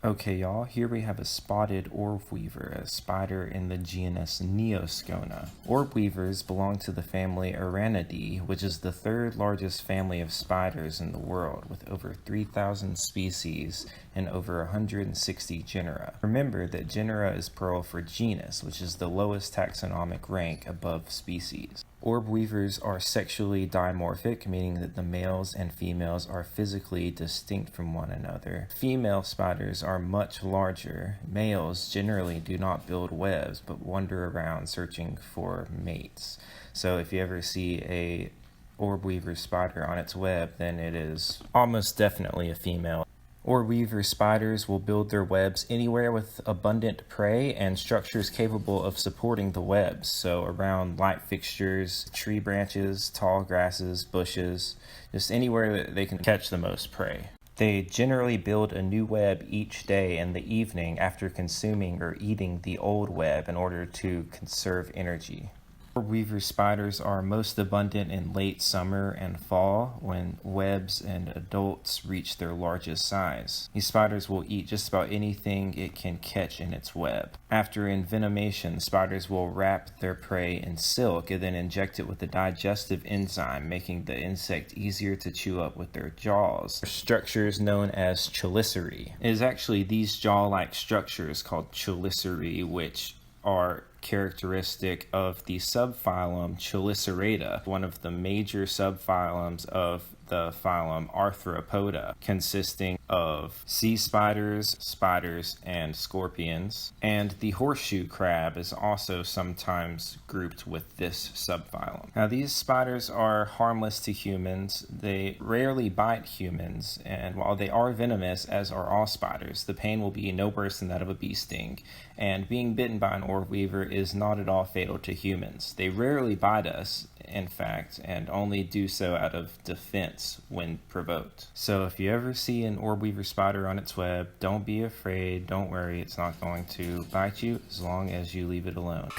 Okay, y'all, here we have a spotted orb weaver, a spider in the genus Neoscona. Orb weavers belong to the family Aranidae, which is the third largest family of spiders in the world, with over 3,000 species and over 160 genera. Remember that genera is plural for genus, which is the lowest taxonomic rank above species. Orb weavers are sexually dimorphic, meaning that the males and females are physically distinct from one another. Female spiders are much larger. Males generally do not build webs, but wander around searching for mates. So if you ever see a orb weaver spider on its web, then it is almost definitely a female. Orb weaver spiders will build their webs anywhere with abundant prey and structures capable of supporting the webs, so around light fixtures, tree branches, tall grasses, bushes, just anywhere that they can catch the most prey. They generally build a new web each day in the evening after consuming or eating the old web in order to conserve energy. Orb weaver spiders are most abundant in late summer and fall when webs and adults reach their largest size. These spiders will eat just about anything it can catch in its web. After envenomation, spiders will wrap their prey in silk and then inject it with a digestive enzyme, making the insect easier to chew up with their jaws. Structures known as chelicerae. It is actually these jaw-like structures called chelicerae which are characteristic of the subphylum Chelicerata, one of the major subphylums of the phylum Arthropoda, consisting of sea spiders, spiders, and scorpions. And the horseshoe crab is also sometimes grouped with this subphylum. Now, these spiders are harmless to humans. They rarely bite humans, and while they are venomous, as are all spiders, the pain will be no worse than that of a bee sting. And being bitten by an orb weaver is not at all fatal to humans. They rarely bite us, in fact, and only do so out of defense when provoked. So if you ever see an orb weaver spider on its web, don't be afraid, don't worry, it's not going to bite you as long as you leave it alone.